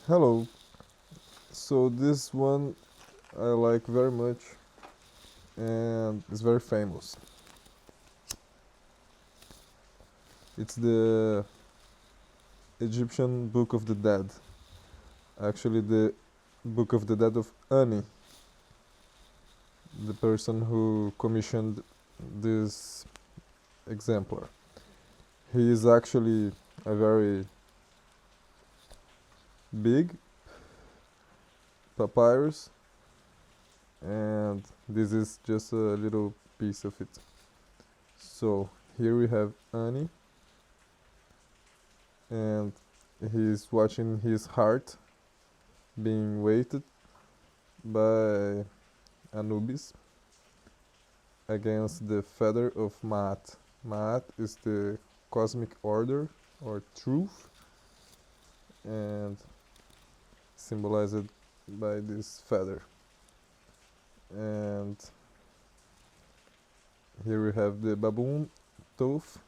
Hello. So this one I like very much and it's very famous. It's the Egyptian Book of the Dead. Actually the Book of the Dead of Ani, the person who commissioned this exemplar. He is actually a very big papyrus and this is just a little piece of it. So here we have Ani and he's watching his heart being weighted by Anubis against the feather of Maat. Maat is the cosmic order or truth and symbolized by this feather. And here we have the baboon Toph,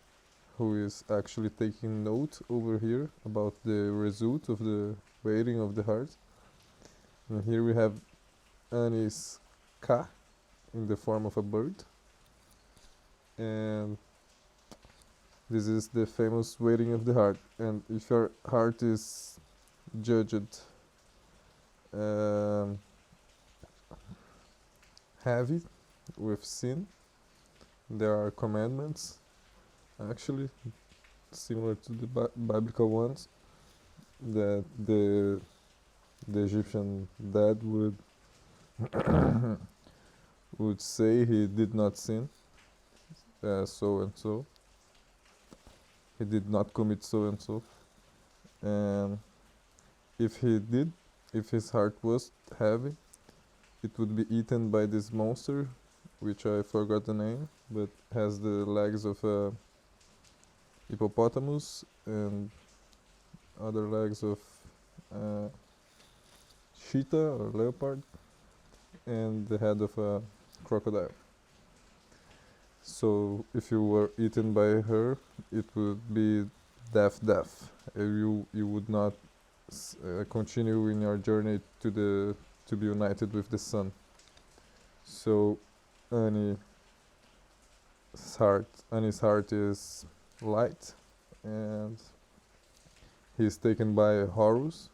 who is actually taking note over here about the result of the weighting of the heart. And here we have Anis Ka in the form of a bird. And this is the famous weighting of the heart. And if your heart is judged um, heavy with sin, there are commandments actually similar to the biblical ones that the Egyptian dad would say he did not sin, so and so. He did not commit so and so, and if he did, if his heart was heavy, it would be eaten by this monster, which I forgot the name, but has the legs of a hippopotamus and other legs of uh, cheetah or leopard and the head of a crocodile. So if you were eaten by her, it would be death. You would not continue in your journey to be united with the sun. So Ani's heart is light, and he is taken by Horus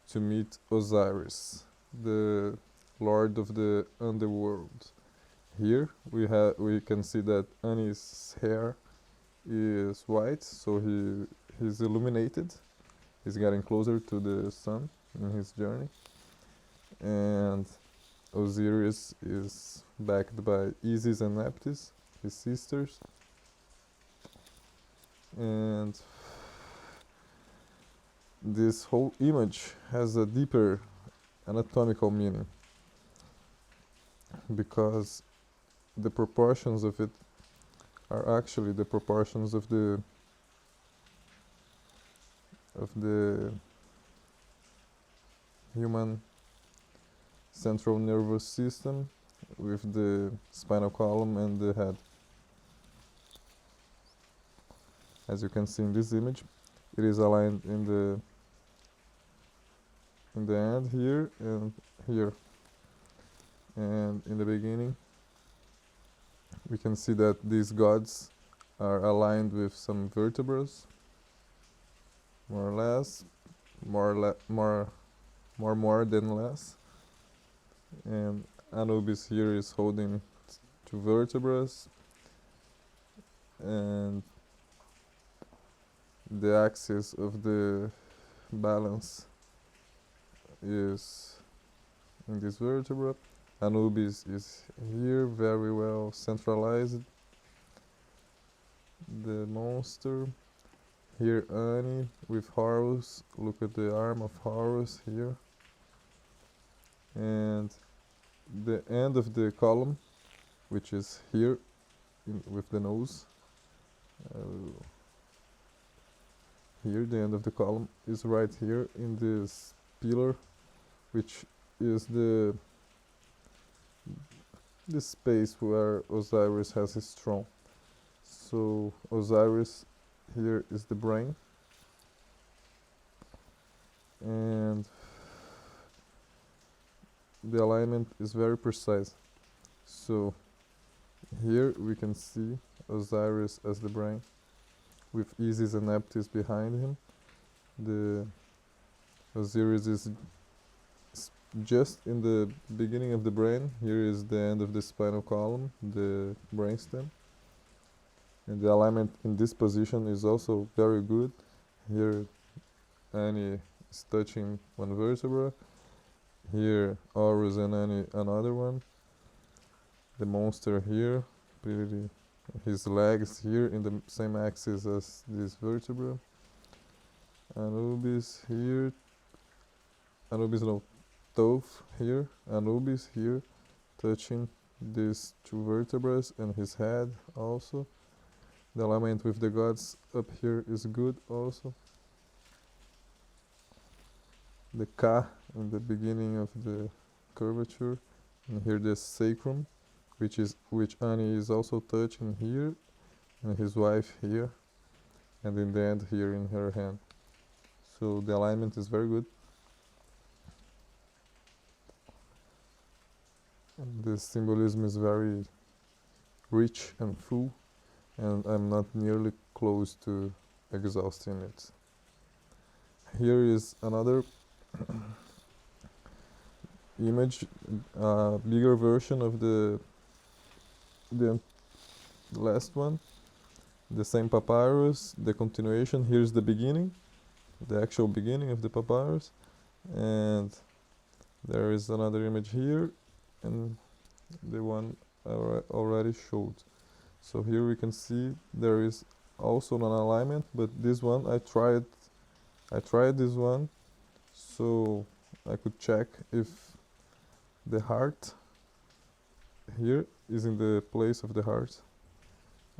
to meet Osiris, the lord of the underworld. Here we can see that Ani's hair is white, so he's illuminated. He's getting closer to the sun in his journey, and Osiris is backed by Isis and Nephthys, his sisters, and this whole image has a deeper anatomical meaning because the proportions of it are actually the proportions of the human central nervous system with the spinal column and the head. As you can see in this image, it is aligned in the end here and here. And in the beginning, we can see that these gods are aligned with some vertebrae, more or less, more than less. And Anubis here is holding two vertebrae, and the axis of the balance is in this vertebra. Anubis is here, very well centralized. The monster. Here Ani with Horus. Look at the arm of Horus here. And the end of the column, which is here with the nose. Here, the end of the column is right here in this pillar, which is the space where Osiris has his throne. So Osiris here is the brain, and the alignment is very precise. So here we can see Osiris as the brain, with Isis and Nephthys behind him. The Osiris is just in the beginning of the brain. Here is the end of the spinal column, the brainstem. And the alignment in this position is also very good. Here Annie is touching one vertebra. Here Horus and Annie another one. The monster here, pretty, his legs here in the same axis as this vertebra. Anubis here, Anubis no, Thoth here, Anubis here, touching these two vertebrae and his head also. The alignment with the gods up here is good also. The Ka in the beginning of the curvature, and here the sacrum, which Ani is also touching here, and his wife here, and in the end here in her hand. So the alignment is very good. And the symbolism is very rich and full, and I'm not nearly close to exhausting it. Here is another image, bigger version of the last one. The same papyrus, the continuation. Here's the beginning, the actual beginning of the papyrus, and there is another image here, and the one I already showed. So here we can see there is also an alignment, but this one I tried this one so I could check if the heart here is in the place of the heart,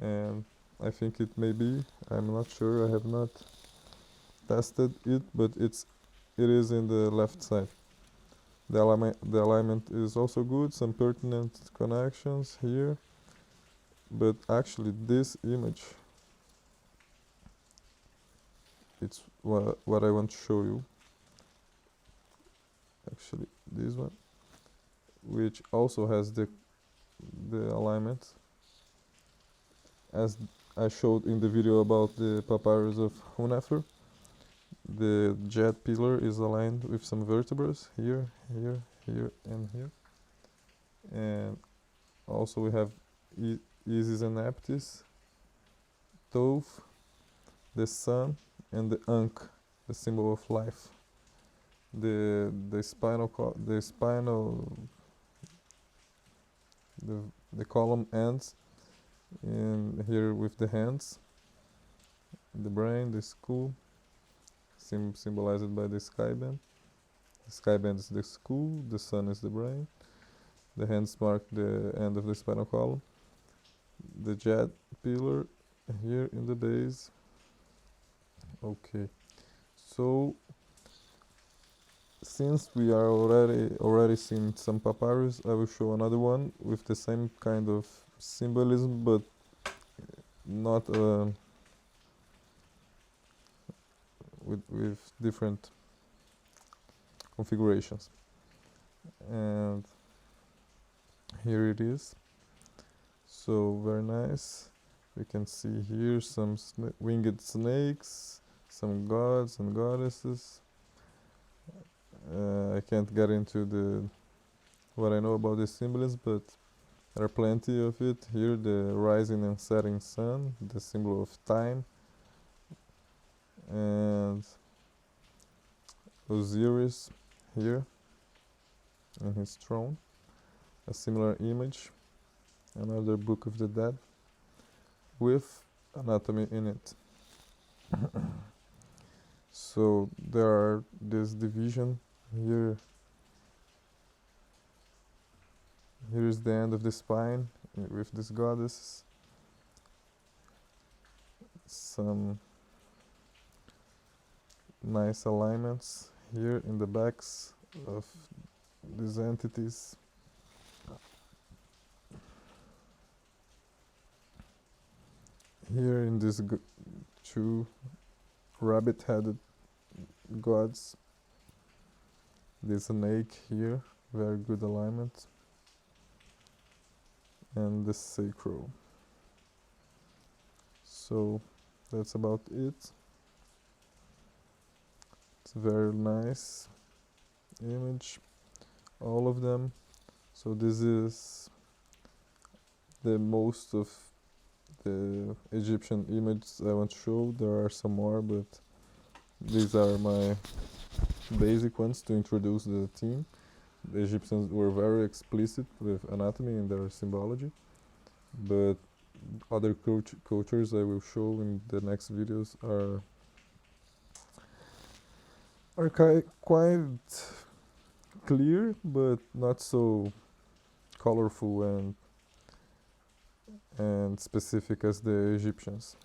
and I think it may be. I'm not sure, I have not tested it, but it is in the left side. The alignment is also good, some pertinent connections here, but actually this image, it's what I want to show you. Actually this one, which also has the alignment as I showed in the video about the papyrus of Hunefer. The jet pillar is aligned with some vertebrae here, here, here, and here. And also we have Isis and Nephthys, Thoth, the sun, and the Ankh, the symbol of life. The column ends in here with the hands, the brain, the skull, symbolized by the sky band. The sky band is the skull, the sun is the brain, the hands mark the end of the spinal column, the jet pillar here in the base. Okay, so since we are already seen some papyrus, I will show another one with the same kind of symbolism, but not with different configurations. And here it is. So very nice. We can see here some winged snakes, some gods and goddesses. I can't get into what I know about this symbolism, but there are plenty of it. Here the rising and setting sun, the symbol of time, and Osiris here in his throne, a similar image, another book of the dead with anatomy in it. So there are this division here. Here is the end of the spine with this goddess. Some nice alignments here in the backs of these entities. Here in these two rabbit-headed gods, this snake here, very good alignment, and the sacral. So that's about it. It's a very nice image, all of them. So this is the most of the Egyptian images I want to show. There are some more, but these are my basic ones to introduce the theme. The Egyptians were very explicit with anatomy in their symbology, but other cultures I will show in the next videos are quite clear, but not so colorful and specific as the Egyptians.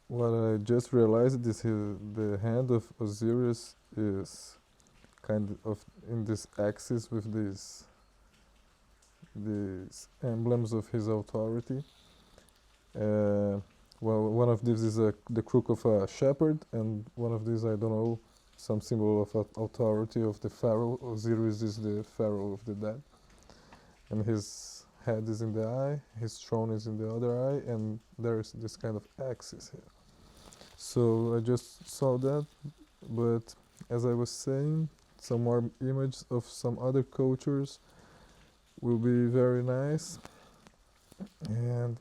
What I just realized is the hand of Osiris is kind of in this axis with these emblems of his authority. Well, one of these is the crook of a shepherd, and one of these, I don't know, some symbol of authority of the Pharaoh. Osiris is the Pharaoh of the dead, and his head is in the eye, his throne is in the other eye, and there is this kind of axis here. So I just saw that, but as I was saying, some more images of some other cultures will be very nice. And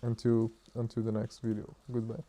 until the next video, goodbye.